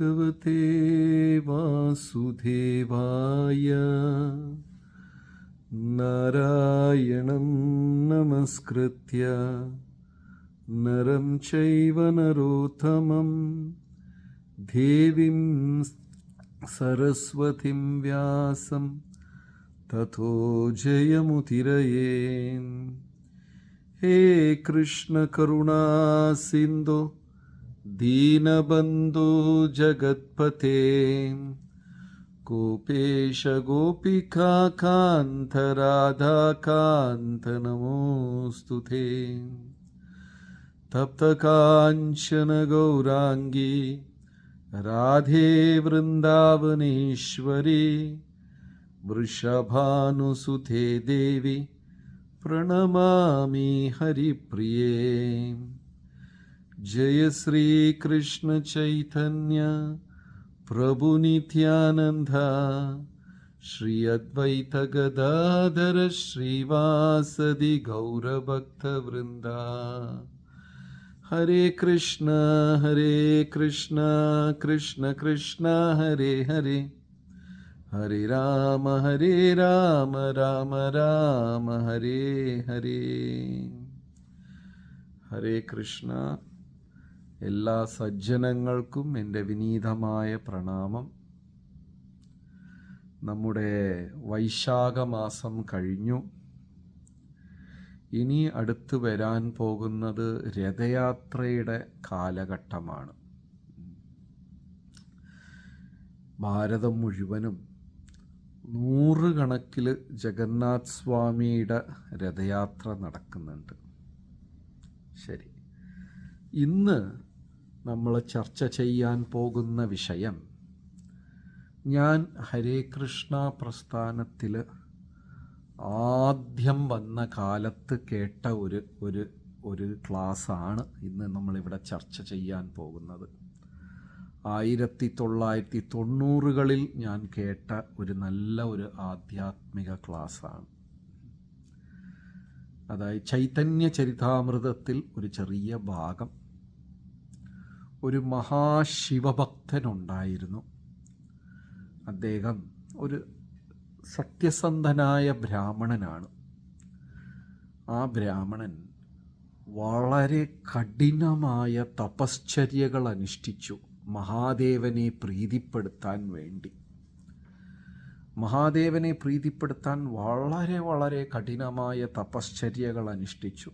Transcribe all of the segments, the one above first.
ഭഗവതേ വാസുദേവായ നാരായണം നമസ്കൃത്യ നരം ചൈവ നരോത്തമം ദേവീം സരസ്വതിം വ്യാസം തതോ ജയമുതിരയേ. ഹേ കൃഷ്ണ കരുണാ സിന്ധു ദീനബന്ധോ ജഗത്പതേ ഗോപേശ ഗോപികാകാന്ത രാധാകാന്ത നമോസ്തുതേ. തപ്തകാഞ്ചന ഗൗരാംഗീ രാധേ വൃന്ദാവനേശ്വരി വൃഷഭാനുസുതേ ദേവി പ്രണമാമി ഹരിപ്രിയേ. ജയ ശ്രീ കൃഷ്ണ ചൈതന്യ പ്രഭു നിത്യാനന്ദ ശ്രീ അദ്വൈത ഗദാധര ശ്രീവാസദി ഗൗരഭക്തവൃന്ദ. ഹരേ കൃഷ്ണ കൃഷ്ണ കൃഷ്ണ ഹരേ ഹരേ, ഹരേ രാമ രാമ രാമ ഹരേ ഹരേ. ഹരേ കൃഷ്ണ. എല്ലാ സജ്ജനങ്ങൾക്കും എൻ്റെ വിനീതമായ പ്രണാമം. നമ്മുടെ വൈശാഖ മാസം കഴിഞ്ഞു. ഇനി അടുത്ത് വരാൻ പോകുന്നത് രഥയാത്രയുടെ കാലഘട്ടമാണ്. ഭാരതം മുഴുവനും നൂറുകണക്കിൽ ജഗന്നാഥ് സ്വാമിയുടെ രഥയാത്ര നടക്കുന്നുണ്ട്. ശരി, ഇന്ന് നമ്മൾ ചർച്ച ചെയ്യാൻ പോകുന്ന വിഷയം, ഞാൻ ഹരേ കൃഷ്ണ പ്രസ്ഥാനത്തിൽ ആദ്യം വന്ന കാലത്ത് കേട്ട ഒരു ക്ലാസ്സാണ് ഇന്ന് നമ്മളിവിടെ ചർച്ച ചെയ്യാൻ പോകുന്നത്. 1990കളിൽ ഞാൻ കേട്ട നല്ല ഒരു ആധ്യാത്മിക ക്ലാസ്സാണ്. അതായത് ചൈതന്യ ചരിതാമൃതത്തിൽ ഒരു ചെറിയ ഭാഗം. ഒരു മഹാശിവഭക്തനുണ്ടായിരുന്നു. അദ്ദേഹം ഒരു സത്യസന്ധനായ ബ്രാഹ്മണനാണ്. ആ ബ്രാഹ്മണൻ വളരെ കഠിനമായ തപശ്ചര്യകൾ അനുഷ്ഠിച്ചു മഹാദേവനെ പ്രീതിപ്പെടുത്താൻ വേണ്ടി. മഹാദേവനെ പ്രീതിപ്പെടുത്താൻ വളരെ വളരെ കഠിനമായ തപശ്ചര്യകൾ അനുഷ്ഠിച്ചു.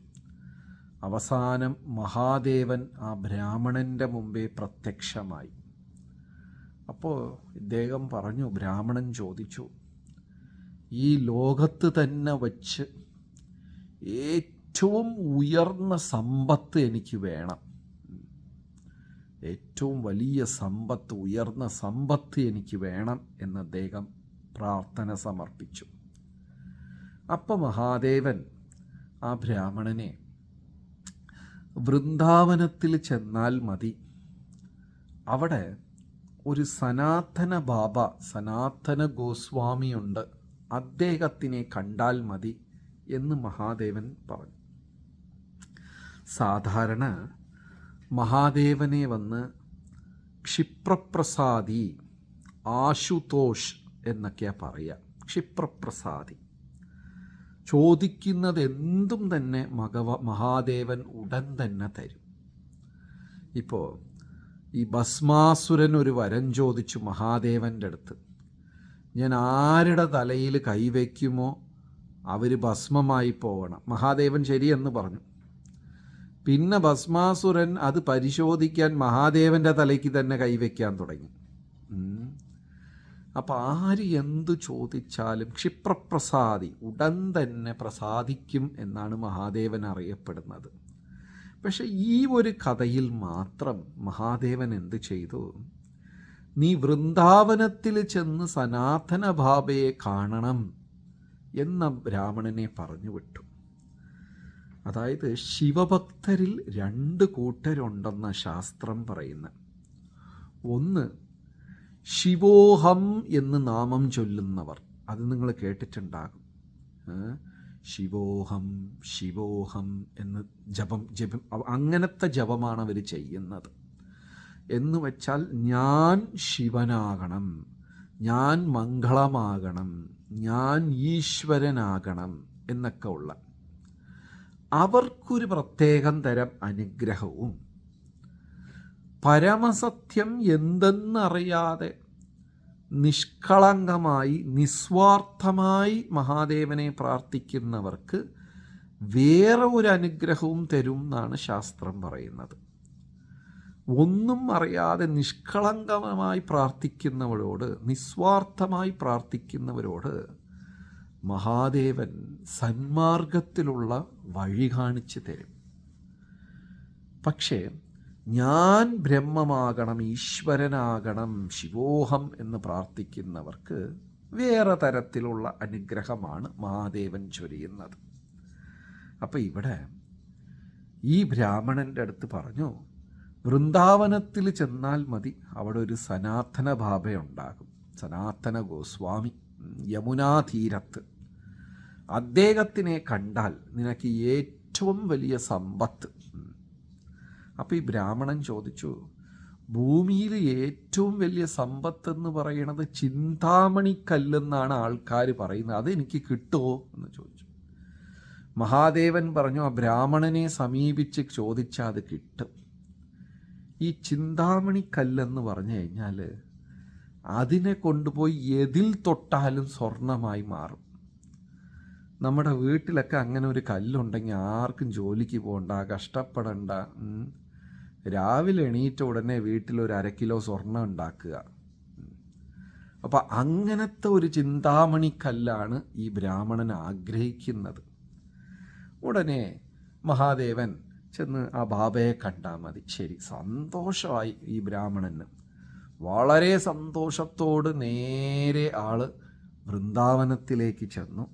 അവസാനം മഹാദേവൻ ആ ബ്രാഹ്മണൻ്റെ മുമ്പേ പ്രത്യക്ഷമായി. അപ്പോൾ ഇദ്ദേഹം പറഞ്ഞു, ബ്രാഹ്മണൻ ചോദിച്ചു, ഈ ലോകത്ത് തന്നെ വച്ച് ഏറ്റവും ഉയർന്ന സമ്പത്ത് എനിക്ക് വേണം, ഏറ്റവും വലിയ സമ്പത്ത്, ഉയർന്ന സമ്പത്ത് എനിക്ക് വേണം എന്ന് അദ്ദേഹം പ്രാർത്ഥന സമർപ്പിച്ചു. അപ്പം മഹാദേവൻ ആ ബ്രാഹ്മണനെ വൃന്ദാവനത്തിൽ ചെന്നാൽ മതി, അവിടെ ഒരു സനാതന ബാബ, സനാതന ഗോസ്വാമിയുണ്ട്, അദ്ദേഹത്തിനെ കണ്ടാൽ മതി എന്ന് മഹാദേവൻ പറഞ്ഞു. സാധാരണ മഹാദേവനെ വന്ന് ക്ഷിപ്രപ്രസാദി, ആശുതോഷ് എന്നൊക്കെയാണ് പറയുക. ക്ഷിപ്രപ്രസാദി, ചോദിക്കുന്നത് എന്തും തന്നെ മഹാദേവൻ ഉടൻ തന്നെ തരും. ഇപ്പോൾ ഈ ഭസ്മാസുരൻ ഒരു വരം ചോദിച്ചു മഹാദേവൻ്റെ അടുത്ത്, ഞാൻ ആരുടെ തലയിൽ കൈവയ്ക്കുമോ അവർ ഭസ്മമായി പോകണം. മഹാദേവൻ ശരിയെന്ന് പറഞ്ഞു. പിന്നെ ഭസ്മാസുരൻ അത് പരിശോധിക്കാൻ മഹാദേവൻ്റെ തലയ്ക്ക് തന്നെ കൈവയ്ക്കാൻ തുടങ്ങി. അപ്പം ആര് എന്തു ചോദിച്ചാലും ക്ഷിപ്രപ്രസാദി, ഉടൻ തന്നെ പ്രസാദിക്കും എന്നാണ് മഹാദേവൻ അറിയപ്പെടുന്നത്. പക്ഷെ ഈ ഒരു കഥയിൽ മാത്രം മഹാദേവൻ എന്ത് ചെയ്തു, നീ വൃന്ദാവനത്തിൽ ചെന്ന് സനാതന ബാബയെ കാണണം എന്ന ബ്രാഹ്മണനെ പറഞ്ഞു വിട്ടു. അതായത് ശിവഭക്തരിൽ 2 കൂട്ടരുണ്ടെന്ന ശാസ്ത്രം പറയുന്ന. ഒന്ന്, ശിവോഹം എന്ന് നാമം ചൊല്ലുന്നവർ. അത് നിങ്ങൾ കേട്ടിട്ടുണ്ടാകും. ശിവോഹം ശിവോഹം എന്ന് ജപം അങ്ങനത്തെ ജപമാണ് അവർ ചെയ്യുന്നത്. എന്ന് വെച്ചാൽ ഞാൻ ശിവനാകണം, ഞാൻ മംഗളമാകണം, ഞാൻ ഈശ്വരനാകണം എന്നൊക്കെ ഉള്ള അവർക്കൊരു പ്രത്യേകം തരം അനുഗ്രഹവും, പരമസത്യം എന്തെന്നറിയാതെ നിഷ്കളങ്കമായി നിസ്വാർത്ഥമായി മഹാദേവനെ പ്രാർത്ഥിക്കുന്നവർക്ക് വേറെ ഒരു അനുഗ്രഹവും തരും എന്നാണ് ശാസ്ത്രം പറയുന്നത്. ഒന്നും അറിയാതെ നിഷ്കളങ്കമായി പ്രാർത്ഥിക്കുന്നവരോട്, നിസ്വാർത്ഥമായി പ്രാർത്ഥിക്കുന്നവരോട് മഹാദേവൻ സന്മാർഗത്തിലുള്ള വഴി കാണിച്ചു തരും. പക്ഷേ ഞാൻ ബ്രഹ്മമാകണം, ഈശ്വരനാകണം, ശിവോഹം എന്ന് പ്രാർത്ഥിക്കുന്നവർക്ക് വേറെ തരത്തിലുള്ള അനുഗ്രഹമാണ് മഹാദേവൻ ചൊരിയുന്നത്. അപ്പം ഇവിടെ ഈ ബ്രാഹ്മണൻ്റെ അടുത്ത് പറഞ്ഞു, വൃന്ദാവനത്തിൽ ചെന്നാൽ മതി, അവിടെ ഒരു സനാതന ബാബയുണ്ടാകും, സനാതന ഗോസ്വാമി, യമുനാതീരത്ത്. അദ്ദേഹത്തിനെ കണ്ടാൽ നിനക്ക് ഏറ്റവും വലിയ സമ്പത്ത്. അപ്പോൾ ഈ ബ്രാഹ്മണൻ ചോദിച്ചു, ഭൂമിയിൽ ഏറ്റവും വലിയ സമ്പത്തെന്ന് പറയുന്നത് ചിന്താമണിക്കല്ലെന്നാണ് ആൾക്കാർ പറയുന്നത്, അതെനിക്ക് കിട്ടുമോ എന്ന് ചോദിച്ചു. മഹാദേവൻ പറഞ്ഞു, ആ ബ്രാഹ്മണനെ സമീപിച്ച് ചോദിച്ചാൽ അത് കിട്ടും. ഈ ചിന്താമണിക്കല്ലെന്ന് പറഞ്ഞു കഴിഞ്ഞാൽ അതിനെ കൊണ്ടുപോയി എതിൽ തൊട്ടാലും സ്വർണമായി മാറും. നമ്മുടെ വീട്ടിലൊക്കെ അങ്ങനെ ഒരു കല്ലുണ്ടെങ്കിൽ ആർക്കും ജോലിക്ക് പോകണ്ട, കഷ്ടപ്പെടണ്ട. രാവിലെ എണീറ്റ ഉടനെ വീട്ടിലൊരു 1/2 കിലോ സ്വർണം ഉണ്ടാക്കുക. അപ്പം അങ്ങനത്തെ ഒരു ചിന്താമണിക്കല്ലാണ് ഈ ബ്രാഹ്മണൻ ആഗ്രഹിക്കുന്നത്. ഉടനെ മഹാദേവൻ ചെന്ന് ആ ബാബയെ കണ്ടാൽ മതി. ശരി, സന്തോഷമായി ഈ ബ്രാഹ്മണന്. വളരെ സന്തോഷത്തോട് നേരെ ആള് വൃന്ദാവനത്തിലേക്ക് ചെന്നു.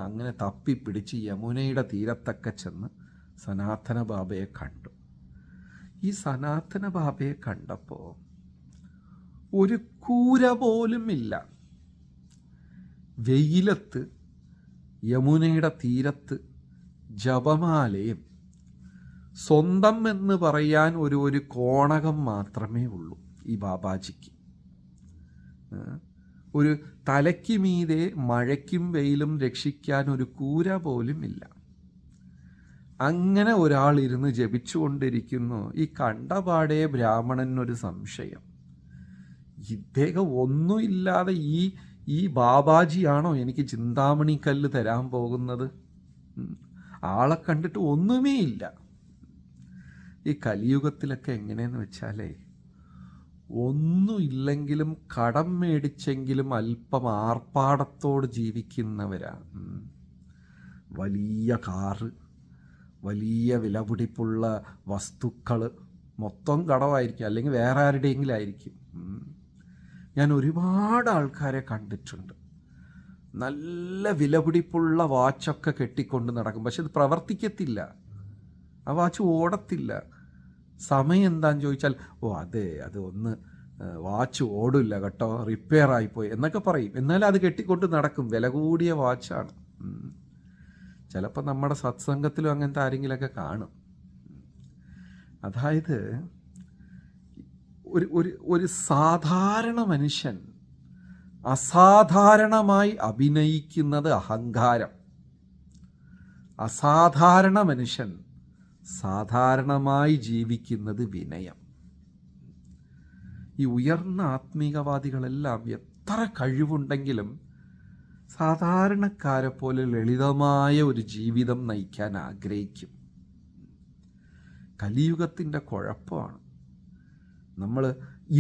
അങ്ങനെ തപ്പിപ്പിടിച്ച് യമുനയുടെ തീരത്തൊക്കെ ചെന്ന് സനാതന ബാബയെ കണ്ടു. ഈ സനാതന ബാബയെ കണ്ടപ്പോൾ ഒരു കൂര പോലും ഇല്ല. വെയിലത്ത് യമുനയുടെ തീരത്ത് ജപമാലയും സ്വന്തം എന്ന് പറയാൻ ഒരു കോണകം മാത്രമേ ഉള്ളൂ ഈ ബാബാജിക്ക്. ഒരു തലയ്ക്ക് മീതെ മഴയ്ക്കും വെയിലും രക്ഷിക്കാൻ ഒരു കൂര പോലും ഇല്ല. അങ്ങനെ ഒരാളിരുന്ന് ജപിച്ചുകൊണ്ടിരിക്കുന്നു. ഈ കണ്ടപാടെ ബ്രാഹ്മണനൊരു സംശയം, ഇദ്ദേഹം ഒന്നുമില്ലാതെ ഈ ബാബാജിയാണോ എനിക്ക് ചിന്താമണിക്കല്ല് തരാൻ പോകുന്നത്? ആളെ കണ്ടിട്ട് ഒന്നുമേ ഇല്ല. ഈ കലിയുഗത്തിലൊക്കെ എങ്ങനെയെന്ന് വെച്ചാലേ, ഒന്നുമില്ലെങ്കിലും കടം മേടിച്ചെങ്കിലും അല്പം ആർപ്പാടത്തോട് ജീവിക്കുന്നവരാണ്. വലിയ കാറ്, വലിയ വിലപിടിപ്പുള്ള വസ്തുക്കൾ, മൊത്തം കടമായിരിക്കും, അല്ലെങ്കിൽ വേറെ ആരുടെയെങ്കിലും ആയിരിക്കും. ഞാൻ ഒരുപാട് ആൾക്കാരെ കണ്ടിട്ടുണ്ട്, നല്ല വിലപിടിപ്പുള്ള വാച്ചൊക്കെ കെട്ടിക്കൊണ്ട് നടക്കും, പക്ഷെ അത് പ്രവർത്തിക്കത്തില്ല, ആ വാച്ച് ഓടത്തില്ല. സമയം എന്താണെന്ന് ചോദിച്ചാൽ, അത് ഒന്ന് വാച്ച് ഓടില്ല കേട്ടോ, റിപ്പയർ ആയിപ്പോയി എന്നൊക്കെ പറയും. എന്നാലും അത് കെട്ടിക്കൊണ്ട് നടക്കും, വില കൂടിയ വാച്ചാണ്. ചിലപ്പോൾ നമ്മുടെ സത്സംഗത്തിലും അങ്ങനത്തെ ആരെങ്കിലുമൊക്കെ കാണും. അതായത് ഒരു സാധാരണ മനുഷ്യൻ അസാധാരണമായി അഭിനയിക്കുന്നത് അഹങ്കാരം. അസാധാരണ മനുഷ്യൻ സാധാരണമായി ജീവിക്കുന്നത് വിനയം. ഈ ഉയർന്ന ആത്മീകവാദികളെല്ലാം എത്ര കഴിവുണ്ടെങ്കിലും സാധാരണക്കാരെ പോലെ ലളിതമായ ഒരു ജീവിതം നയിക്കാൻ ആഗ്രഹിക്കും. കലിയുഗത്തിൻ്റെ കുഴപ്പമാണ്. നമ്മൾ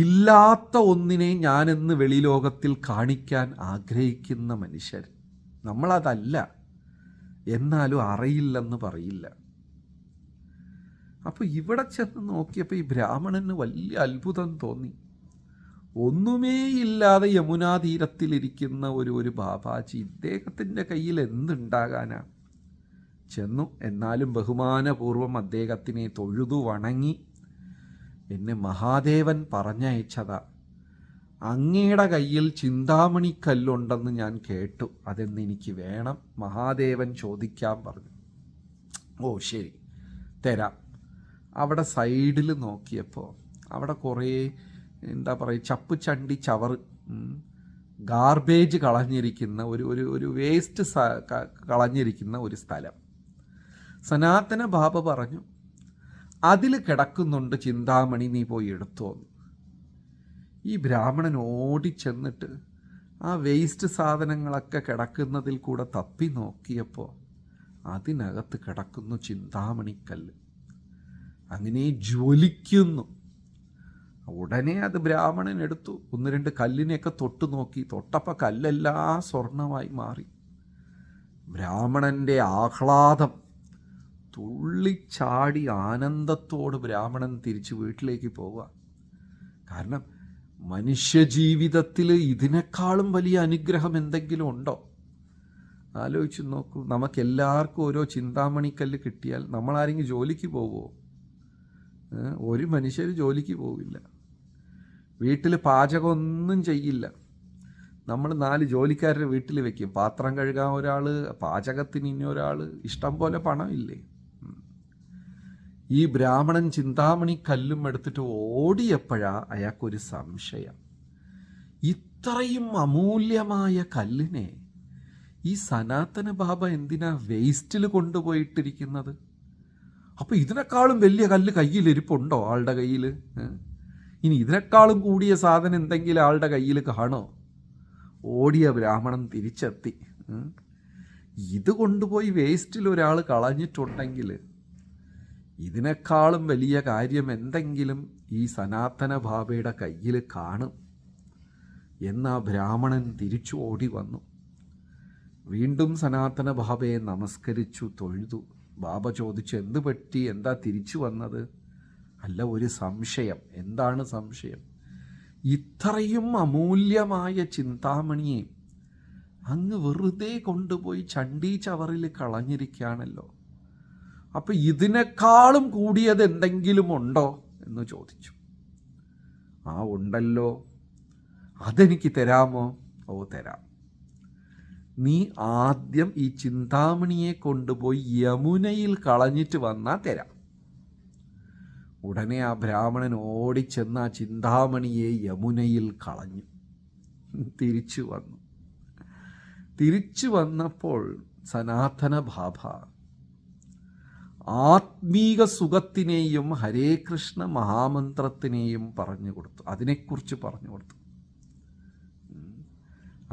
ഇല്ലാത്ത ഒന്നിനെ ഞാനെന്ന് വെളിലോകത്തിൽ കാണിക്കാൻ ആഗ്രഹിക്കുന്ന മനുഷ്യർ. നമ്മളതല്ല, എന്നാലും അറിയില്ലെന്ന് പറയില്ല. അപ്പോൾ ഇവിടെ ചെന്ന് നോക്കിയപ്പോൾ ഈ ബ്രാഹ്മണന് വലിയ അത്ഭുതം തോന്നി. ഒന്നുമേ ഇല്ലാതെ യമുനാ തീരത്തിലിരിക്കുന്ന ഒരു ബാബാജി, ഇദ്ദേഹത്തിൻ്റെ കയ്യിൽ എന്തുണ്ടാകാനാ? ചെന്നു, എന്നാലും ബഹുമാനപൂർവം അദ്ദേഹത്തിനെ തൊഴുതു വണങ്ങി, എന്നെ മഹാദേവൻ പറഞ്ഞയച്ചതാ, അങ്ങയുടെ കയ്യിൽ ചിന്താമണിക്കല്ലുണ്ടെന്ന് ഞാൻ കേട്ടു, അതെന്നെനിക്ക് വേണം, മഹാദേവൻ ചോദിക്കാൻ പറഞ്ഞു. ഓ ശരി, തരാം. അവിടെ സൈഡിൽ നോക്കിയപ്പോൾ അവിടെ കുറേ എന്താ പറയുക ചപ്പ് ചണ്ടി ചവറ്, ഗാർബേജ് കളഞ്ഞിരിക്കുന്ന ഒരു വേസ്റ്റ് കളഞ്ഞിരിക്കുന്ന ഒരു സ്ഥലം. സനാതന ബാബ പറഞ്ഞു, അതിൽ കിടക്കുന്നുണ്ട് ചിന്താമണി, നീ പോയി എടുത്തോന്ന്. ഈ ബ്രാഹ്മണൻ ഓടിച്ചെന്നിട്ട് ആ വേസ്റ്റ് സാധനങ്ങളൊക്കെ കിടക്കുന്നതിൽ കൂടെ തപ്പി നോക്കിയപ്പോൾ അതിനകത്ത് കിടക്കുന്നു ചിന്താമണിക്കല്ല്. അങ്ങനെ ജ്വലിക്കുന്നു. ഉടനെ അത് ബ്രാഹ്മണൻ എടുത്തു, 1-2 കല്ലിനെയൊക്കെ തൊട്ട് നോക്കി. തൊട്ടപ്പോൾ കല്ലെല്ലാം സ്വർണമായി മാറി. ബ്രാഹ്മണൻ്റെ ആഹ്ലാദം, തുള്ളിച്ചാടി ആനന്ദത്തോട് ബ്രാഹ്മണൻ തിരിച്ച് വീട്ടിലേക്ക് പോവുക. കാരണം മനുഷ്യജീവിതത്തിൽ ഇതിനേക്കാളും വലിയ അനുഗ്രഹം എന്തെങ്കിലും ഉണ്ടോ? ആലോചിച്ച് നോക്കൂ. നമുക്കെല്ലാവർക്കും ഓരോ ചിന്താമണിക്കല്ല് കിട്ടിയാൽ നമ്മളാരെങ്കിലും ജോലിക്ക് പോവുമോ? ഒരു മനുഷ്യർ ജോലിക്ക് പോവില്ല. വീട്ടിൽ പാചകമൊന്നും ചെയ്യില്ല. നമ്മൾ 4 ജോലിക്കാരുടെ വീട്ടിൽ വെക്കും. പാത്രം കഴുകാൻ ഒരാൾ, പാചകത്തിന് ഇന്നൊരാൾ, ഇഷ്ടം പോലെ പണമില്ലേ? ഈ ബ്രാഹ്മണൻ ചിന്താമണി കല്ലും എടുത്തിട്ട് ഓടിയപ്പോഴാ അയാൾക്കൊരു സംശയം. ഇത്രയും അമൂല്യമായ കല്ലിനെ ഈ സനാതന ബാബ എന്തിനാ വേസ്റ്റിൽ കൊണ്ടുപോയിട്ടിരിക്കുന്നത്? അപ്പോൾ ഇതിനേക്കാളും വലിയ കല്ല് കയ്യിലിരിപ്പുണ്ടോ ആളുടെ കയ്യിൽ? ഇനി ഇതിനേക്കാളും കൂടിയ സാധനം എന്തെങ്കിലും ആളുടെ കയ്യിൽ കാണോ? ഓടിയ ബ്രാഹ്മണൻ തിരിച്ചെത്തി. ഇത് കൊണ്ടുപോയി വേസ്റ്റിൽ ഒരാൾ കളഞ്ഞിട്ടുണ്ടെങ്കിൽ ഇതിനേക്കാളും വലിയ കാര്യം എന്തെങ്കിലും ഈ സനാതന ബാബയുടെ കയ്യിൽ കാണും എന്നാ ബ്രാഹ്മണൻ തിരിച്ചു ഓടി വന്നു. വീണ്ടും സനാതന ബാബയെ നമസ്കരിച്ചു, തൊഴുതു. ബാബ ചോദിച്ചു, എന്ത് പറ്റി, എന്താ തിരിച്ചു വന്നത്? അല്ല, ഒരു സംശയം. എന്താണ് സംശയം? ഇത്രയും അമൂല്യമായ ചിന്താമണിയെ അങ്ങ് വെറുതെ കൊണ്ടുപോയി ചണ്ടീ ചവറിൽ കളഞ്ഞിരിക്കുകയാണല്ലോ. അപ്പം ഇതിനേക്കാളും കൂടിയത് എന്തെങ്കിലും ഉണ്ടോ എന്ന് ചോദിച്ചു. ഉണ്ടല്ലോ, അതെനിക്ക് തരാമോ? ഓ, തരാം. നീ ആദ്യം ഈ ചിന്താമണിയെ കൊണ്ടുപോയി യമുനയിൽ കളഞ്ഞിട്ട് വന്നാൽ തരാം. ഉടനെ ആ ബ്രാഹ്മണൻ ഓടിച്ചെന്ന് ആ ചിന്താമണിയെ യമുനയിൽ കളഞ്ഞു. തിരിച്ചു വന്നപ്പോൾ സനാതന ബാബ ആത്മീക സുഖത്തിനെയും ഹരേ കൃഷ്ണ മഹാമന്ത്രത്തിനെയും പറഞ്ഞു കൊടുത്തു. അതിനെക്കുറിച്ച് പറഞ്ഞു കൊടുത്തു.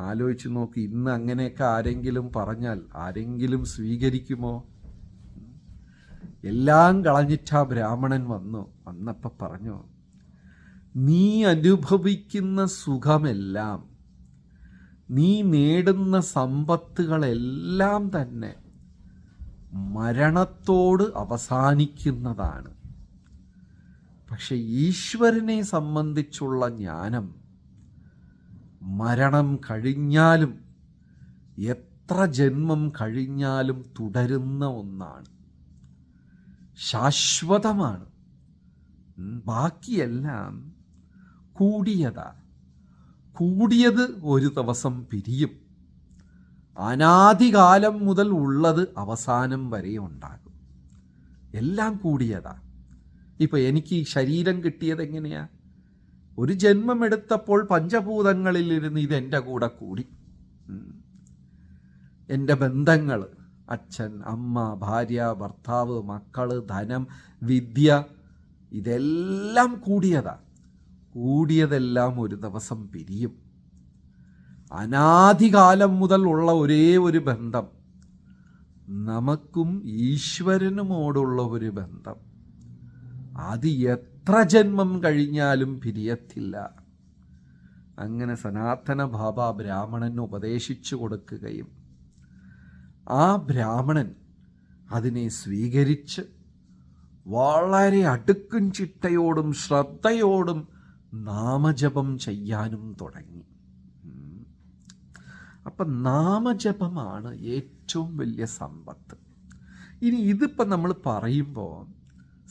ആലോചിച്ച് നോക്കി, ഇന്ന് അങ്ങനെയൊക്കെ ആരെങ്കിലും പറഞ്ഞാൽ ആരെങ്കിലും സ്വീകരിക്കുമോ? എല്ലാം കളഞ്ഞിട്ടാ ബ്രാഹ്മണൻ വന്നപ്പോൾ പറഞ്ഞു, നീ അനുഭവിക്കുന്ന സുഖമെല്ലാം, നീ നേടുന്ന സമ്പത്തുകളെല്ലാം തന്നെ മരണത്തോട് അവസാനിക്കുന്നതാണ്. പക്ഷെ ഈശ്വരനെ സംബന്ധിച്ചുള്ള ജ്ഞാനം മരണം കഴിഞ്ഞാലും എത്ര ജന്മം കഴിഞ്ഞാലും തുടരുന്ന ഒന്നാണ്, ശാശ്വതമാണ്. ബാക്കിയെല്ലാം കൂടിയത് ഒരു ദിവസം പിരിയും. അനാദികാലം മുതൽ ഉള്ളത് അവസാനം വരെ ഉണ്ടാകും. എല്ലാം കൂടിയതാ. ഇപ്പം എനിക്ക് ഈ ശരീരം കിട്ടിയത് എങ്ങനെയാ? ഒരു ജന്മമെടുത്തപ്പോൾ പഞ്ചഭൂതങ്ങളിലിരുന്ന് ഇതെൻ്റെ കൂടെ കൂടി. എൻ്റെ ബന്ധങ്ങൾ, അച്ഛൻ, അമ്മ, ഭാര്യ, ഭർത്താവ്, മക്കൾ, ധനം, വിദ്യ, ഇതെല്ലാം കൂടിയതെല്ലാം ഒരു ദിവസം പിരിയും. അനാദികാലം മുതൽ ഉള്ള ഒരേ ഒരു ബന്ധം, നമുക്കും ഈശ്വരനുമോടുള്ള ഒരു ബന്ധം, അത് എത്ര ജന്മം കഴിഞ്ഞാലും പിരിയത്തില്ല. അങ്ങനെ സനാതന ബാബ ബ്രാഹ്മണന് ഉപദേശിച്ചു കൊടുക്കുകയും ആ ബ്രാഹ്മണൻ അതിനെ സ്വീകരിച്ച് വളരെ അടുക്കും ചിട്ടയോടും ശ്രദ്ധയോടും നാമജപം ചെയ്യാനും തുടങ്ങി. അപ്പം നാമജപമാണ് ഏറ്റവും വലിയ സമ്പത്ത്. ഇനി ഇതിപ്പം നമ്മൾ പറയുമ്പോൾ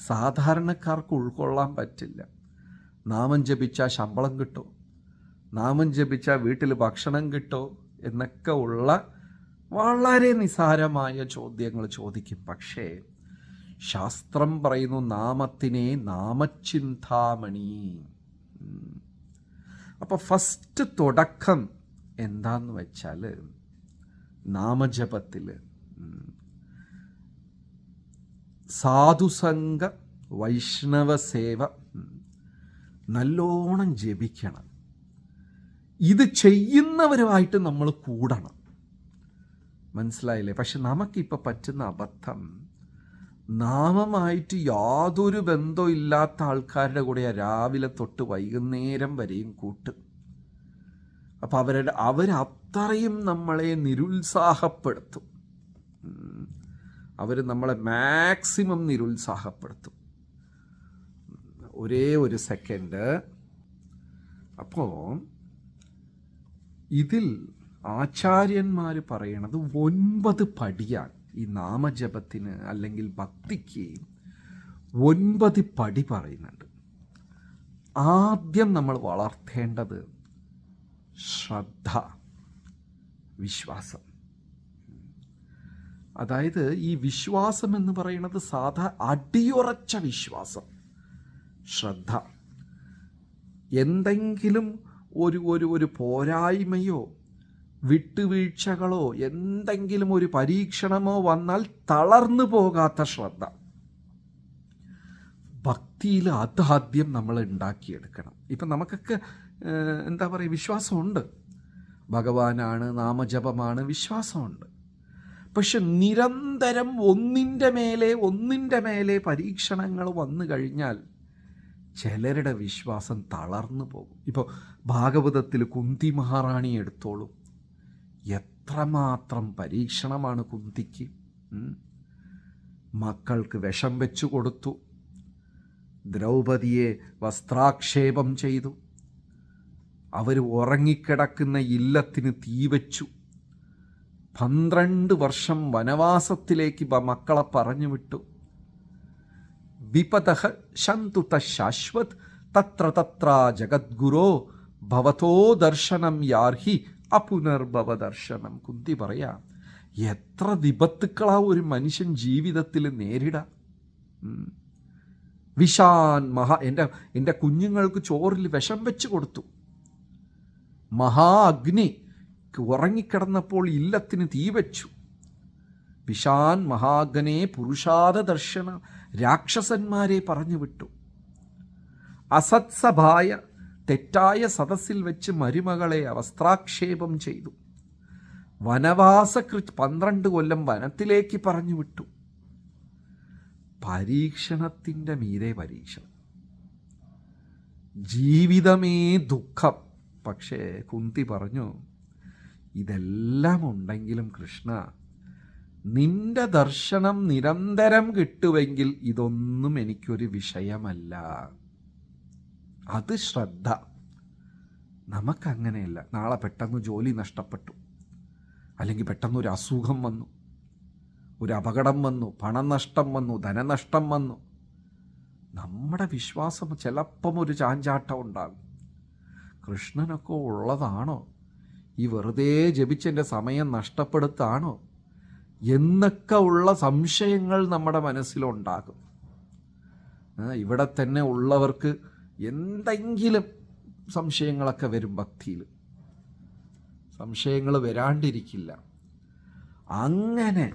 സാധാരണക്കാർക്ക് ഉൾക്കൊള്ളാൻ പറ്റില്ല. നാമം ജപിച്ചാൽ ശമ്പളം കിട്ടോ, നാമം ജപിച്ചാൽ വീട്ടിൽ ഭക്ഷണം കിട്ടോ എന്നൊക്കെ ഉള്ള വളരെ നിസ്സാരമായ ചോദ്യങ്ങൾ ചോദിക്കും. പക്ഷേ ശാസ്ത്രം പറയുന്നു നാമത്തിനെ നാമചിന്താമണി. അപ്പോൾ ഫസ്റ്റ് തുടക്കം എന്താന്ന് വെച്ചാൽ നാമജപത്തിൽ സാധുസംഗ വൈഷ്ണവ സേവ നല്ലോണം ജപിക്കണം. ഇത് ചെയ്യുന്നവരുമായിട്ട് നമ്മൾ കൂടണം. മനസ്സിലായില്ലേ? പക്ഷെ നമുക്കിപ്പോൾ പറ്റുന്ന അബദ്ധം, നാമമായിട്ട് യാതൊരു ബന്ധവും ഇല്ലാത്ത ആൾക്കാരുടെ കൂടെ രാവിലെ തൊട്ട് വൈകുന്നേരം വരെയും കൂട്ട്. അപ്പം അവരത്രയും നമ്മളെ നിരുത്സാഹപ്പെടുത്തും. അവർ നമ്മളെ മാക്സിമം നിരുത്സാഹപ്പെടുത്തും. ഒരേ ഒരു സെക്കൻഡ്. അപ്പോൾ ഇതിൽ ആചാര്യന്മാർ പറയണത് 9 പടിയാണ് ഈ നാമജപത്തിന് അല്ലെങ്കിൽ ഭക്തിക്ക്. 9 പടി പറയുന്നുണ്ട്. ആദ്യം നമ്മൾ വളർത്തേണ്ടത് ശ്രദ്ധ, വിശ്വാസം. അതായത് ഈ വിശ്വാസം എന്ന് പറയുന്നത് അടിയുറച്ച വിശ്വാസം. ശ്രദ്ധ. എന്തെങ്കിലും ഒരു പോരായ്മയോ വിട്ടുവീഴ്ചകളോ എന്തെങ്കിലും ഒരു പരീക്ഷണമോ വന്നാൽ തളർന്നു പോകാത്ത ശ്രദ്ധ. ഭക്തിയിൽ അതാദ്യം നമ്മൾ ഉണ്ടാക്കിയെടുക്കണം. ഇപ്പം നമുക്കൊക്കെ എന്താ പറയുക, വിശ്വാസമുണ്ട്, ഭഗവാനാണ്, നാമജപമാണ്, വിശ്വാസമുണ്ട്. പക്ഷെ നിരന്തരം ഒന്നിൻ്റെ മേലെ പരീക്ഷണങ്ങൾ വന്നു കഴിഞ്ഞാൽ ചിലരുടെ വിശ്വാസം തളർന്നു പോകും. ഇപ്പോൾ ഭാഗവതത്തിൽ കുന്തി മഹാറാണി എടുത്തോളൂ. എത്രമാത്രം പരീക്ഷണമാണ് കുന്തിക്ക്. മക്കൾക്ക് വിഷം വെച്ചു കൊടുത്തു, ദ്രൗപദിയെ വസ്ത്രാക്ഷേപം ചെയ്തു, അവർ ഉറങ്ങിക്കിടക്കുന്ന ഇല്ലത്തിന് തീവച്ചു, 12 വർഷം വനവാസത്തിലേക്ക് മക്കളെ പറഞ്ഞു വിട്ടു. വിപതഃ ശന്തുത ശാശ്വത് തത്ര തത്ര ജഗദ്ഗുരോ ഭവതോ ദർശനം യാർഹി അപുനർഭവ ദർശനം. കുന്തി പറയാ, എത്ര വിപത്തുക്കളാ ഒരു മനുഷ്യൻ ജീവിതത്തിൽ നേരിടാം. വിഷാൻ എൻ്റെ കുഞ്ഞുങ്ങൾക്ക് ചോറിൽ വിഷം വെച്ച് കൊടുത്തു. മഹാ അഗ്നി ഉറങ്ങിക്കിടന്നപ്പോൾ ഇല്ലത്തിന് തീ വെച്ചു. വിഷാൻ മഹാഗ്നേ പുരുഷാദ ദർശന, രാക്ഷസന്മാരെ പറഞ്ഞു വിട്ടു. അസത്സഭായ, തെറ്റായ സദസ്സിൽ വെച്ച് മരുമകളെ വസ്ത്രാക്ഷേപം ചെയ്തു. 12 കൊല്ലം വനത്തിലേക്ക് പറഞ്ഞു വിട്ടു. പരീക്ഷണത്തിൻ്റെ മീതെ പരീക്ഷണം, ജീവിതമേ ദുഃഖം. പക്ഷേ കുന്തി പറഞ്ഞു, ഇതെല്ലാം ഉണ്ടെങ്കിലും കൃഷ്ണ, നിന്റെ ദർശനം നിരന്തരം കിട്ടുമെങ്കിൽ ഇതൊന്നും എനിക്കൊരു വിഷയമല്ല. അത് ശ്രദ്ധ. നമുക്കങ്ങനെയല്ല. നാളെ പെട്ടെന്ന് ജോലി നഷ്ടപ്പെട്ടു, അല്ലെങ്കിൽ പെട്ടെന്നൊരു അസുഖം വന്നു, ഒരു അപകടം വന്നു, പണനഷ്ടം വന്നു, ധനനഷ്ടം വന്നു. നമ്മുടെ വിശ്വാസം ചിലപ്പം ഒരു ചാഞ്ചാട്ടം ഉണ്ടാകും. കൃഷ്ണനൊക്കെ ഉള്ളതാണോ? ഈ വെറുതെ ജപിച്ചെൻ്റെ സമയം നഷ്ടപ്പെടുത്താണോ എന്നൊക്കെ ഉള്ള സംശയങ്ങൾ നമ്മുടെ മനസ്സിലുണ്ടാകും. ഇവിടെ തന്നെ ഉള്ളവർക്ക് എന്തെങ്കിലും സംശയങ്ങളൊക്കെ വരും. ഭക്തിയിൽ സംശയങ്ങൾ വരാണ്ടിരിക്കില്ല. അങ്ങനെ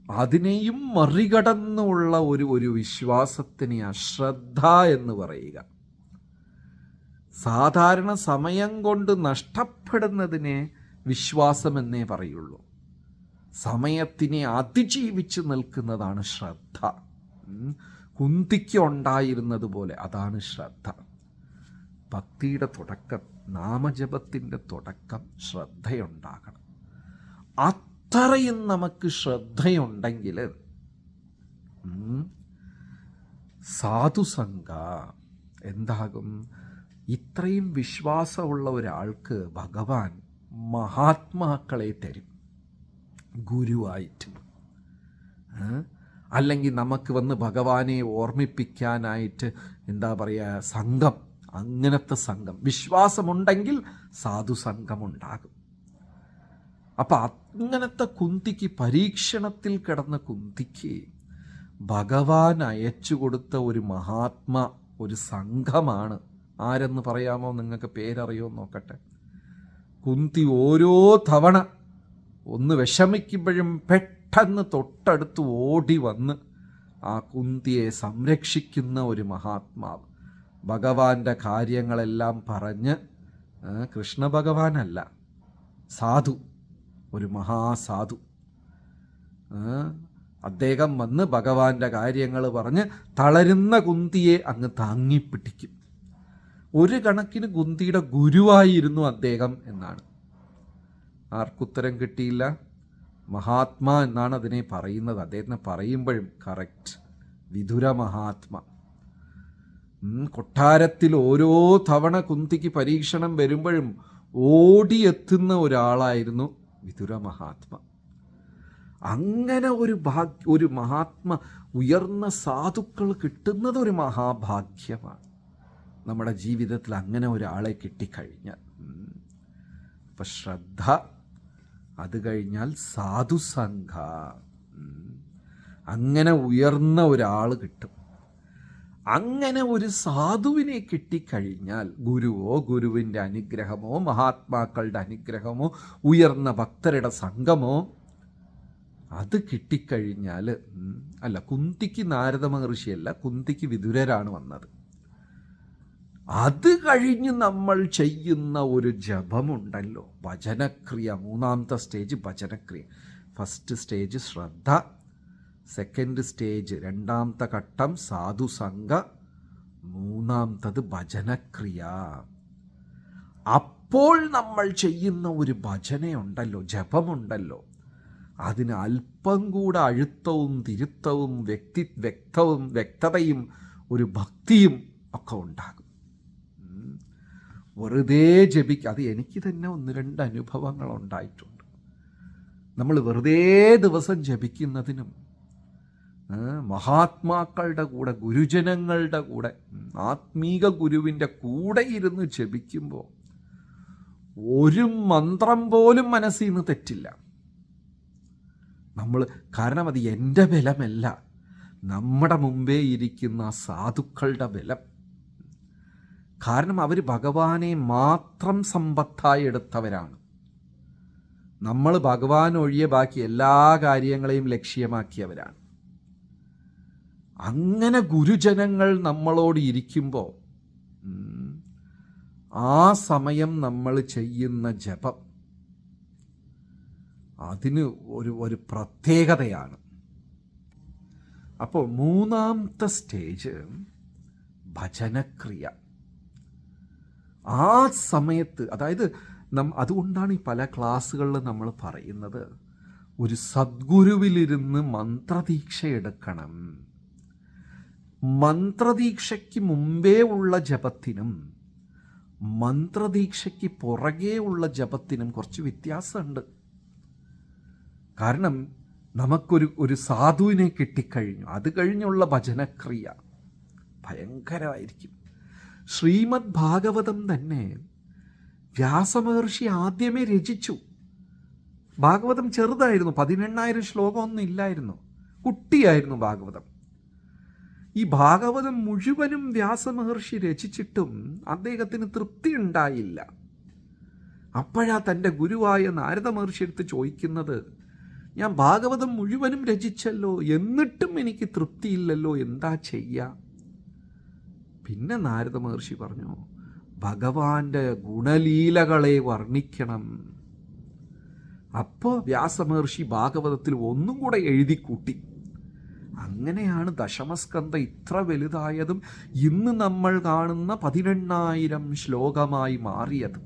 അതിനെയും മറികടന്നുള്ള ഒരു വിശ്വാസത്തിന് അശ്രദ്ധ എന്ന് പറയുക. സാധാരണ സമയം കൊണ്ട് നഷ്ടപ്പെടുന്നതിനെ വിശ്വാസമെന്നേ പറയുള്ളൂ. സമയത്തിനെ അതിജീവിച്ച് നിൽക്കുന്നതാണ് ശ്രദ്ധ. കുന്തിക്ക് ഉണ്ടായിരുന്നത് പോലെ അതാണ് ശ്രദ്ധ. ഭക്തിയുടെ തുടക്കം, നാമജപത്തിൻ്റെ തുടക്കം ശ്രദ്ധയുണ്ടാകണം. അത്രയും നമുക്ക് ശ്രദ്ധയുണ്ടെങ്കിൽ സാധുസംഗ എന്താകും? ഇത്രയും വിശ്വാസമുള്ള ഒരാൾക്ക് ഭഗവാൻ മഹാത്മാക്കളെ തരും ഗുരുവായിട്ട്. അല്ലെങ്കിൽ നമുക്ക് വന്ന് ഭഗവാനെ ഓർമ്മിപ്പിക്കാനായിട്ട് എന്താ പറയുക, സംഘം, അങ്ങനത്തെ സംഘം. വിശ്വാസമുണ്ടെങ്കിൽ സാധുസംഘമുണ്ടാകും. അപ്പം അങ്ങനത്തെ കുന്തിക്ക്, പരീക്ഷണത്തിൽ കിടന്ന കുന്തിക്ക് ഭഗവാൻ അയച്ചു കൊടുത്ത ഒരു മഹാത്മ, ഒരു സംഘമാണ്. ആരെന്ന് പറയാമോ? നിങ്ങൾക്ക് പേരറിയോ നോക്കട്ടെ. കുന്തി ഓരോ തവണ ഒന്ന് വിഷമിക്കുമ്പോഴും പെട്ടെന്ന് തൊട്ടടുത്ത് ഓടി വന്ന് ആ കുന്തിയെ സംരക്ഷിക്കുന്ന ഒരു മഹാത്മാവ്. ഭഗവാന്റെ കാര്യങ്ങളെല്ലാം പറഞ്ഞ്, കൃഷ്ണ ഭഗവാനല്ല, സാധു, ഒരു മഹാസാധു, അദ്ദേഹം വന്ന് ഭഗവാന്റെ കാര്യങ്ങൾ പറഞ്ഞ് തളരുന്ന കുന്തിയെ അങ്ങ് താങ്ങിപ്പിടിക്കും. ഒരു കണക്കിന് കുന്തിയുടെ ഗുരുവായിരുന്നു അദ്ദേഹം എന്നാണ്. ആർക്കുത്തരം കിട്ടിയില്ല. മഹാത്മാ എന്നാണ് അതിനെ പറയുന്നത്. അദ്ദേഹത്തിനെ പറയുമ്പോഴും കറക്റ്റ്, വിതുര മഹാത്മ. കൊട്ടാരത്തിൽ ഓരോ തവണ കുന്തിക്ക് പരീക്ഷണം വരുമ്പോഴും ഓടിയെത്തുന്ന ഒരാളായിരുന്നു വിതുര മഹാത്മ. അങ്ങനെ ഒരു മഹാത്മ, ഉയർന്ന സാധുക്കൾ കിട്ടുന്നത് ഒരു മഹാഭാഗ്യമാണ് നമ്മുടെ ജീവിതത്തിൽ. അങ്ങനെ ഒരാളെ കിട്ടിക്കഴിഞ്ഞാൽ, അപ്പം ശ്രദ്ധ, അത് കഴിഞ്ഞാൽ സാധുസംഘ, അങ്ങനെ ഉയർന്ന ഒരാൾ കിട്ടും. അങ്ങനെ ഒരു സാധുവിനെ കിട്ടിക്കഴിഞ്ഞാൽ, ഗുരുവോ ഗുരുവിൻ്റെ അനുഗ്രഹമോ മഹാത്മാക്കളുടെ അനുഗ്രഹമോ ഉയർന്ന ഭക്തരുടെ സംഘമോ, അത് കിട്ടിക്കഴിഞ്ഞാൽ, അല്ല, കുന്തിക്ക് നാരദ മഹർഷിയല്ല, കുന്തിക്ക് വിതുരരാണ് വന്നത്. അത് കഴിഞ്ഞ് നമ്മൾ ചെയ്യുന്ന ഒരു ജപമുണ്ടല്ലോ, ഭജനക്രിയ. മൂന്നാമത്തെ സ്റ്റേജ് ഭജനക്രിയ. ഫസ്റ്റ് സ്റ്റേജ് ശ്രദ്ധ, സെക്കൻഡ് സ്റ്റേജ് രണ്ടാമത്തെ ഘട്ടം സാധുസംഘ, മൂന്നാമത്തത് ഭജനക്രിയ. അപ്പോൾ നമ്മൾ ചെയ്യുന്ന ഒരു ഭജനയുണ്ടല്ലോ, ജപമുണ്ടല്ലോ, അതിന് അല്പം കൂടെ അഴുത്തവും തിരുത്തവും വ്യക്തതയും ഒരു ഭക്തിയും ഒക്കെ ഉണ്ടാകും. വെറുതെ ജപിക്കുക, അത് എനിക്ക് തന്നെ 1-2 അനുഭവങ്ങൾ ഉണ്ടായിട്ടുണ്ട്. നമ്മൾ വെറുതെ ദിവസം ജപിക്കുന്നതിനും മഹാത്മാക്കളുടെ കൂടെ, ഗുരുജനങ്ങളുടെ കൂടെ, ആത്മീക ഗുരുവിൻ്റെ കൂടെ ഇരുന്ന് ജപിക്കുമ്പോൾ ഒരു മന്ത്രം പോലും മനസ്സിൽ നിന്ന് തെറ്റില്ല. കാരണം അത് എൻ്റെ ബലമല്ല, നമ്മുടെ മുമ്പേ ഇരിക്കുന്ന സാധുക്കളുടെ ബലം. കാരണം അവർ ഭഗവാനെ മാത്രം സമ്പത്തായി എടുത്തവരാണ്. നമ്മൾ ഭഗവാൻ ഒഴികെ ബാക്കി എല്ലാ കാര്യങ്ങളെയും ലക്ഷ്യമാക്കിയവരാണ്. അങ്ങനെ ഗുരുജനങ്ങൾ നമ്മളോട് ഇരിക്കുമ്പോൾ ആ സമയം നമ്മൾ ചെയ്യുന്ന ജപം, അതിന് ഒരു പ്രത്യേകതയാണ്. അപ്പോൾ മൂന്നാമത്തെ സ്റ്റേജ് ഭജനക്രിയ. ആ സമയത്ത്, അതായത് അതുകൊണ്ടാണ് ഈ പല ക്ലാസ്സുകളിൽ നമ്മൾ പറയുന്നത്, ഒരു സദ്ഗുരുവിലിരുന്ന് മന്ത്രദീക്ഷ എടുക്കണം. മന്ത്രദീക്ഷയ്ക്ക് മുമ്പേ ഉള്ള ജപത്തിനും മന്ത്രദീക്ഷയ്ക്ക് പുറകെ ഉള്ള ജപത്തിനും കുറച്ച് വ്യത്യാസമുണ്ട്. കാരണം നമുക്കൊരു സാധുവിനെ കിട്ടിക്കഴിഞ്ഞു, അത് കഴിഞ്ഞുള്ള ഭജനക്രിയ ഭയങ്കരമായിരിക്കും. ശ്രീമദ് ഭാഗവതം തന്നെ വ്യാസമഹർഷി ആദ്യമേ രചിച്ചു. ഭാഗവതം ചെറുതായിരുന്നു, 18,000 ശ്ലോകമൊന്നും ഇല്ലായിരുന്നു, കുട്ടിയായിരുന്നു ഭാഗവതം. ഈ ഭാഗവതം മുഴുവനും വ്യാസമഹർഷി രചിച്ചിട്ടും അദ്ദേഹത്തിന് തൃപ്തി ഉണ്ടായില്ല. അപ്പോഴാ തൻ്റെ ഗുരുവായ നാരദ മഹർഷി എടുത്ത് ചോദിക്കുന്നത്, ഞാൻ ഭാഗവതം മുഴുവനും രചിച്ചല്ലോ, എന്നിട്ടും എനിക്ക് തൃപ്തിയില്ലല്ലോ, എന്താ ചെയ്യുക? പിന്നെ നാരദ മഹർഷി പറഞ്ഞു, ഭഗവാന്റെ ഗുണലീലകളെ വർണ്ണിക്കണം. അപ്പോൾ വ്യാസമഹർഷി ഭാഗവതത്തിൽ ഒന്നും കൂടെ എഴുതി കൂട്ടി. അങ്ങനെയാണ് ദശമസ്കന്ധ ഇത്ര വലുതായതും ഇന്ന് നമ്മൾ കാണുന്ന 18,000 ശ്ലോകമായി മാറിയത്.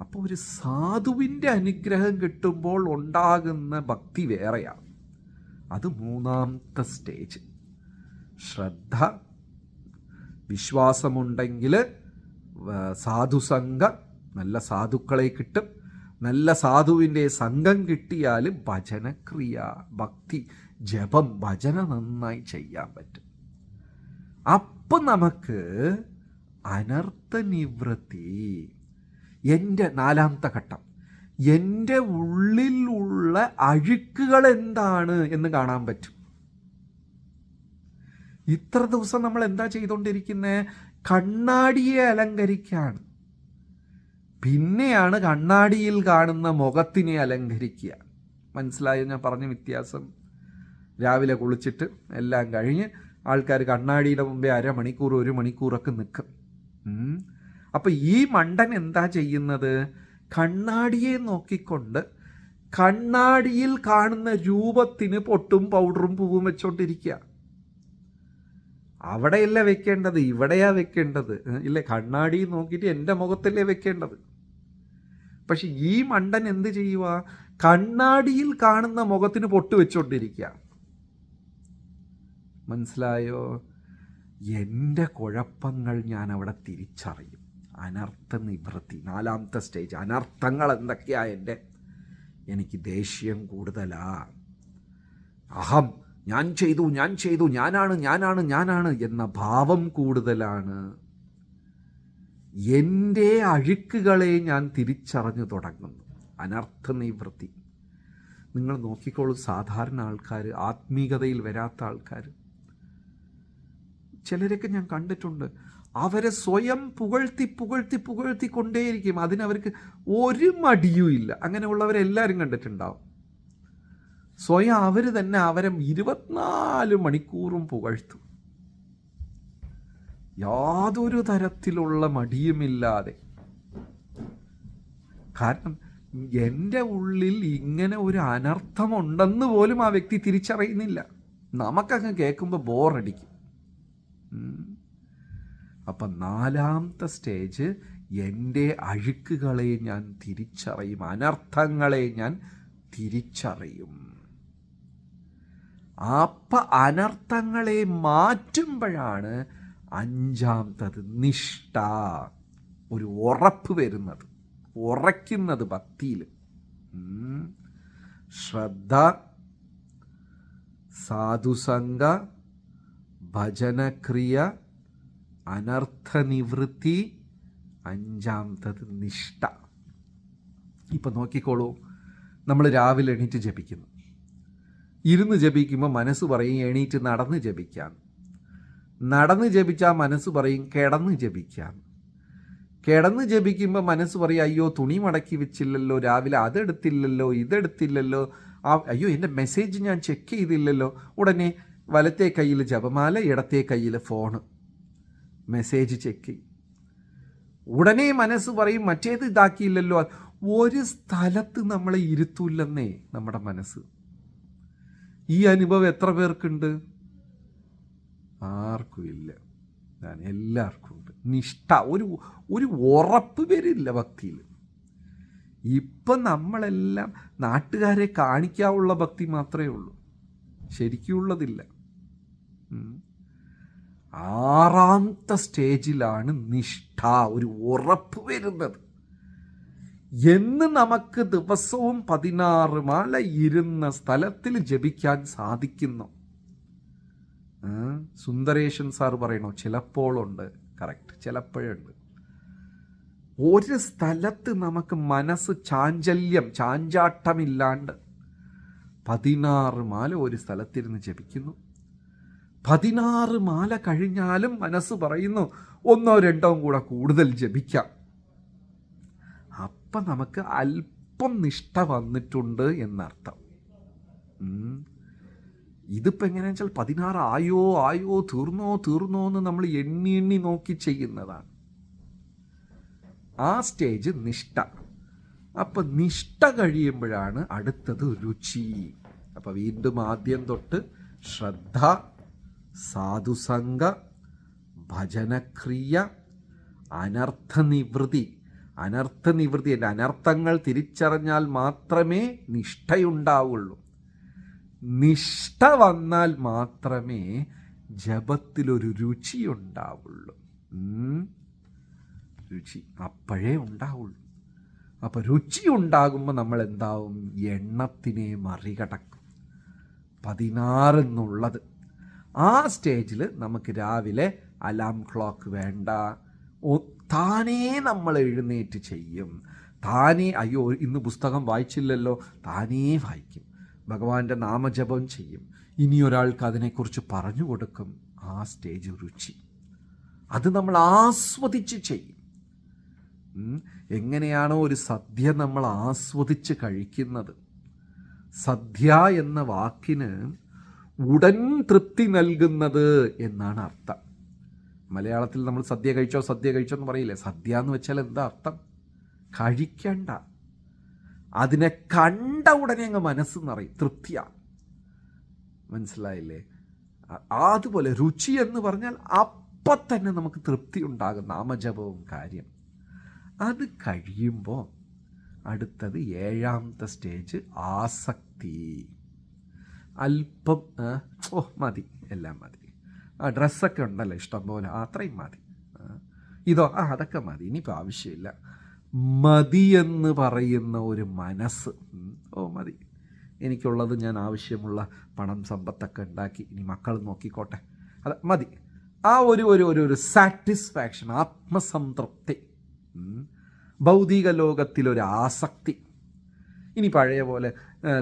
അപ്പോൾ ഒരു സാധുവിൻ്റെ അനുഗ്രഹം കിട്ടുമ്പോൾ ഉണ്ടാകുന്ന ഭക്തി വേറെയാണ്. അത് മൂന്നാമത്തെ സ്റ്റേജ്. ശ്രദ്ധ, വിശ്വാസമുണ്ടെങ്കിൽ സാധുസംഘ, നല്ല സാധുക്കളെ കിട്ടും. നല്ല സാധുവിൻ്റെ സംഘം കിട്ടിയാൽ ഭജനക്രിയ, ഭക്തി, ജപം, ഭജന നന്നായി ചെയ്യാൻ പറ്റും. അപ്പം നമുക്ക് അനർത്ഥ നിവൃത്തി, എൻ്റെ നാലാമത്തെ ഘട്ടം, എൻ്റെ ഉള്ളിലുള്ള അഴുക്കുകൾ എന്താണ് എന്ന് കാണാൻ പറ്റും. ഇത്ര ദിവസം നമ്മൾ എന്താ ചെയ്തുകൊണ്ടിരിക്കുന്നത്? കണ്ണാടിയെ അലങ്കരിക്കുകയാണ്. പിന്നെയാണ് കണ്ണാടിയിൽ കാണുന്ന മുഖത്തിനെ അലങ്കരിക്കുക. മനസ്സിലായോ ഞാൻ പറഞ്ഞ വ്യത്യാസം? രാവിലെ കുളിച്ചിട്ട് എല്ലാം കഴിഞ്ഞ് ആൾക്കാർ കണ്ണാടിയുടെ മുമ്പേ 1/2 മണിക്കൂർ 1 മണിക്കൂറൊക്കെ നിൽക്കും. അപ്പം ഈ മണ്ടൻ എന്താ ചെയ്യുന്നത്? കണ്ണാടിയെ നോക്കിക്കൊണ്ട് കണ്ണാടിയിൽ കാണുന്ന രൂപത്തിന് പൊട്ടും പൗഡറും പൂവും വെച്ചോണ്ടിരിക്കുക. അവിടെയല്ല വെക്കേണ്ടത്, ഇവിടെയാ വെക്കേണ്ടത്. ഇല്ലേ, കണ്ണാടി നോക്കിയിട്ട് എൻ്റെ മുഖത്തല്ലേ വെക്കേണ്ടത്. പക്ഷെ ഈ മണ്ടൻ എന്ത് ചെയ്യുക? കണ്ണാടിയിൽ കാണുന്ന മുഖത്തിന് പൊട്ട് വെച്ചോണ്ടിരിക്കുക. മനസ്സിലായോ? എൻ്റെ കുഴപ്പങ്ങൾ ഞാൻ അവിടെ തിരിച്ചറിയും. അനർത്ഥ നിവൃത്തി, 4ാമത്തെ സ്റ്റേജ്. അനർത്ഥങ്ങൾ എന്തൊക്കെയാ? എനിക്ക് ദേഷ്യം കൂടുതലാ, അഹം, ഞാൻ ചെയ്തു, ഞാനാണ് എന്ന ഭാവം കൂടുതലാണ്. എൻ്റെ അഴുക്കുകളെ ഞാൻ തിരിച്ചറിഞ്ഞു തുടങ്ങുന്നു. അനർത്ഥ നിവൃത്തി. നിങ്ങൾ നോക്കിക്കോളൂ, സാധാരണ ആൾക്കാർ, ആത്മീകതയിൽ വരാത്ത ആൾക്കാർ, ചിലരൊക്കെ ഞാൻ കണ്ടിട്ടുണ്ട്. അവരെ സ്വയം പുകഴ്ത്തിക്കൊണ്ടേയിരിക്കും. അതിനവർക്ക് ഒരു മടിയും ഇല്ല. അങ്ങനെയുള്ളവരെല്ലാവരും കണ്ടിട്ടുണ്ടാവും. സ്വയം അവർ തന്നെ അവരെ 24 മണിക്കൂറും പുകഴ്ത്തും, യാതൊരു തരത്തിലുള്ള മടിയുമില്ലാതെ. കാരണം എൻ്റെ ഉള്ളിൽ ഇങ്ങനെ ഒരു അനർത്ഥമുണ്ടെന്ന് പോലും ആ വ്യക്തി തിരിച്ചറിയുന്നില്ല. നമുക്കങ്ങ് കേൾക്കുമ്പോൾ ബോറടിക്കും. അപ്പം 4ാമത്തെ സ്റ്റേജ്, എൻ്റെ അഴുക്കുകളെ ഞാൻ തിരിച്ചറിയും, അനർത്ഥങ്ങളെ ഞാൻ തിരിച്ചറിയും. അപ്പം അനർത്ഥങ്ങളെ മാറ്റുമ്പോഴാണ് 5ാമത്തത് നിഷ്ഠ, ഒരു ഉറപ്പ് വരുന്നത്, ഉറയ്ക്കുന്നത് ഭക്തിയിൽ. ശ്രദ്ധ, സാധുസംഗ, ഭജനക്രിയ, അനർത്ഥനിവൃത്തി, 5ാമത്തത് നിഷ്ഠ. ഇപ്പം നോക്കിക്കോളൂ, നമ്മൾ രാവിലെ എണീറ്റ് ജപിക്കുന്നു. ഇരുന്ന് ജപിക്കുമ്പോൾ മനസ്സ് പറയും എണീറ്റ് നടന്ന് ജപിക്കാം. നടന്ന് ജപിച്ചാൽ മനസ്സ് പറയും കിടന്ന് ജപിക്കാം. കിടന്ന് ജപിക്കുമ്പോൾ മനസ്സ് പറയും അയ്യോ തുണി മടക്കി വെച്ചില്ലല്ലോ, രാവിലെ അതെടുത്തില്ലല്ലോ, ഇതെടുത്തില്ലല്ലോ, അയ്യോ എൻ്റെ മെസ്സേജ് ഞാൻ ചെക്ക് ചെയ്തില്ലല്ലോ. ഉടനെ വലത്തെ കയ്യിൽ ജപമാല, ഇടത്തെ കയ്യിൽ ഫോണ്, മെസ്സേജ് ചെക്ക് ചെയ്യും. ഉടനെ മനസ്സ് പറയും മറ്റേത് ഇതാക്കിയില്ലല്ലോ. ഒരു സ്ഥലത്ത് നമ്മളെ ഇരുത്തൂല്ലെന്നേ നമ്മുടെ മനസ്സ്. ഈ അനുഭവം എത്ര പേർക്കുണ്ട്? ആർക്കും ഇല്ല. എല്ലാവർക്കും ഉണ്ട്. നിഷ്ഠ, ഒരു ഉറപ്പ് വരില്ല ഭക്തിയിൽ. ഇപ്പം നമ്മളെല്ലാം നാട്ടുകാരെ കാണിക്കാനുള്ള ഭക്തി മാത്രമേ ഉള്ളൂ, ശരിക്കുള്ളതില്ല. 6ാമത്തെ സ്റ്റേജിലാണ് നിഷ്ഠ, ഒരു ഉറപ്പ് വരുന്നത്. എന്ന് നമുക്ക് ദിവസവും 16 മാല ഇരുന്ന സ്ഥലത്തിൽ ജപിക്കാൻ സാധിക്കുന്നു. സുന്ദരേശൻ സാർ പറയണോ, ചിലപ്പോഴുണ്ട്. കറക്റ്റ്, ചിലപ്പോഴുണ്ട്. ഒരു സ്ഥലത്ത് നമുക്ക് മനസ്സ് ചാഞ്ചാട്ടമില്ലാണ്ട് 16 മാല ഒരു സ്ഥലത്തിരുന്ന് ജപിക്കുന്നു. 16 മാല കഴിഞ്ഞാലും മനസ്സ് പറയുന്നു 1ഓ 2ഓ കൂടെ കൂടുതൽ ജപിക്കാം. അപ്പം നമുക്ക് അല്പം നിഷ്ഠ വന്നിട്ടുണ്ട് എന്നർത്ഥം. ഇതിപ്പോൾ എങ്ങനെയാണെന്ന് വെച്ചാൽ 16 ആയോ തീർന്നോ എന്ന് നമ്മൾ എണ്ണി നോക്കി ചെയ്യുന്നതാണ്. ആ സ്റ്റേജ് നിഷ്ഠ. അപ്പം നിഷ്ഠ കഴിയുമ്പോഴാണ് അടുത്തത് രുചി. അപ്പം വീണ്ടും ആദ്യം തൊട്ട് ശ്രദ്ധ, സാധുസംഗ, ഭജനക്രിയ, അനർത്ഥനിവൃത്തി. എൻ്റെ അനർത്ഥങ്ങൾ തിരിച്ചറിഞ്ഞാൽ മാത്രമേ നിഷ്ഠയുണ്ടാവുള്ളൂ. നിഷ്ഠ വന്നാൽ മാത്രമേ ജപത്തിലൊരു രുചി ഉണ്ടാവുള്ളൂ. രുചി അപ്പോഴേ ഉണ്ടാവുള്ളൂ. അപ്പോൾ രുചി ഉണ്ടാകുമ്പോൾ നമ്മൾ എന്താവും? എണ്ണത്തിനെ മറികടക്കും. 16 എന്നുള്ളത് ആ സ്റ്റേജിൽ നമുക്ക് രാവിലെ അലാം ക്ലോക്ക് വേണ്ട, താനേ നമ്മൾ എഴുന്നേറ്റ് ചെയ്യും. താനേ അയ്യോ ഇന്ന് പുസ്തകം വായിച്ചില്ലല്ലോ, താനേ വായിക്കും. ഭഗവാന്റെ നാമജപം ചെയ്യും. ഇനിയൊരാൾക്ക് അതിനെക്കുറിച്ച് പറഞ്ഞു കൊടുക്കും. ആ സ്റ്റേജ് രുചി. അത് നമ്മൾ ആസ്വദിച്ച് ചെയ്യും. എങ്ങനെയാണോ ഒരു സദ്യ നമ്മൾ ആസ്വദിച്ച് കഴിക്കുന്നത്, സദ്യ എന്ന വാക്കിന് ഉടൻ തൃപ്തി നൽകുന്നത് എന്നാണ് അർത്ഥം. മലയാളത്തിൽ നമ്മൾ സദ്യ കഴിച്ചോ എന്ന് പറയില്ലേ? സദ്യ എന്ന് വെച്ചാൽ എന്താ അർത്ഥം? കഴിക്കണ്ട, അതിനെ കണ്ട ഉടനെ അങ്ങ് മനസ്സ് നിറയും, തൃപ്തിയാണ്. മനസ്സിലായില്ലേ? അതുപോലെ രുചി എന്ന് പറഞ്ഞാൽ അപ്പം തന്നെ നമുക്ക് തൃപ്തി ഉണ്ടാകും. നാമജപവും കാര്യം അത് കഴിയുമ്പോൾ അടുത്തത് 7ാമത്തെ സ്റ്റേജ് ആസക്തി. അല്പം മതി, എല്ലാം മതി, ഡ്രസ്സൊക്കെ ഉണ്ടല്ലോ ഇഷ്ടംപോലെ, അത്രയും മതി, ഇതോ അതൊക്കെ മതി, ഇനിയിപ്പോൾ ആവശ്യമില്ല. മതി എന്ന് പറയുന്ന ഒരു മനസ്സ്. മതി, എനിക്കുള്ളത് ഞാൻ ആവശ്യമുള്ള പണം സമ്പത്തൊക്കെ ഉണ്ടാക്കി, ഇനി മക്കൾ നോക്കിക്കോട്ടെ, അത് മതി. ആ ഒരു സാറ്റിസ്ഫാക്ഷൻ, ആത്മസംതൃപ്തി, ഭൗതിക ലോകത്തിലൊരു ആസക്തി. ഇനി പഴയ പോലെ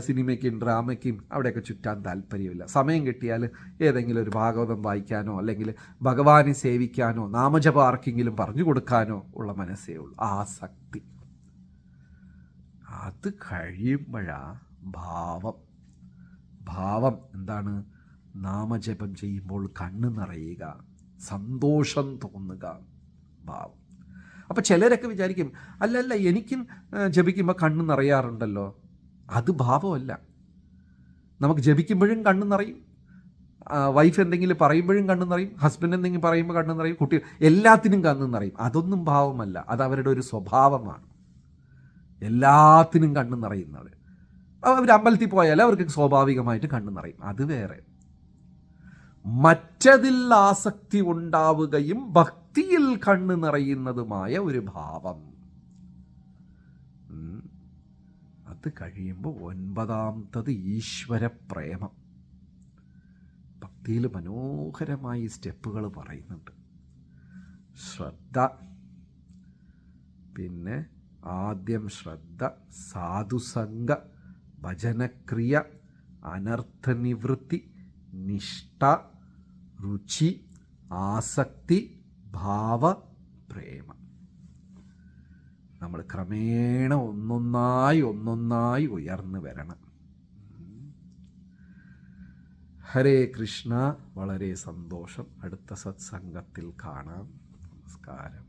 സിനിമയ്ക്കും ഡ്രാമയ്ക്കും അവിടെയൊക്കെ ചുറ്റാൻ താല്പര്യമില്ല. സമയം കിട്ടിയാൽ ഏതെങ്കിലും ഒരു ഭാഗവതം വായിക്കാനോ അല്ലെങ്കിൽ ഭഗവാനെ സേവിക്കാനോ നാമജപ ആർക്കെങ്കിലും പറഞ്ഞു കൊടുക്കാനോ ഉള്ള മനസ്സേ ഉള്ളൂ. ആസക്തി. അത് കഴിയുമ്പോഴാ ഭാവം എന്താണ്? നാമജപം ചെയ്യുമ്പോൾ കണ്ണ് നിറയുക, സന്തോഷം തോന്നുക, ഭാവം. അപ്പോൾ ചിലരൊക്കെ വിചാരിക്കും, അല്ല എനിക്കും ജപിക്കുമ്പോൾ കണ്ണ് നിറയാറുണ്ടല്ലോ. അത് ഭാവമല്ല. നമുക്ക് ജപിക്കുമ്പോഴും കണ്ണ് നിറയും, വൈഫ് എന്തെങ്കിലും പറയുമ്പോഴും കണ്ണ് നിറയും, ഹസ്ബൻഡ് എന്തെങ്കിലും പറയുമ്പോൾ കണ്ണ് നിറയും, കുട്ടി എല്ലാത്തിനും കണ്ണ് നിറയും. അതൊന്നും ഭാവമല്ല, അത് അവരുടെ ഒരു സ്വഭാവമാണ്. എല്ലാത്തിനും കണ്ണ് നിറയുന്നത്. അവർ അമ്പലത്തിൽ പോയാൽ അവർക്ക് സ്വാഭാവികമായിട്ട് കണ്ണ് നിറയും, അത് വേറെ. മറ്റതിൽ ആസക്തി ഉണ്ടാവുകയും ഭക്തിയിൽ കണ്ണ് നിറയുന്നതുമായ ഒരു ഭാവം. അത് കഴിയുമ്പോൾ 9ാമത്തത് ഈശ്വരപ്രേമം. ഭക്തിയിൽ മനോഹരമായി സ്റ്റെപ്പുകൾ പറയുന്നുണ്ട്. ശ്രദ്ധ, പിന്നെ ആദ്യം ശ്രദ്ധ, സാധുസംഗ, ഭജനക്രിയ, അനർത്ഥനിവൃത്തി, നിഷ്ഠ, രുചി, ആസക്തി, ഭാവ, പ്രേമം. നമ്മൾ ക്രമേണ ഒന്നൊന്നായി ഉയർന്നു വരണം. ഹരേ കൃഷ്ണ. വളരെ സന്തോഷം. അടുത്ത സത്സംഗത്തിൽ കാണാം. നമസ്കാരം.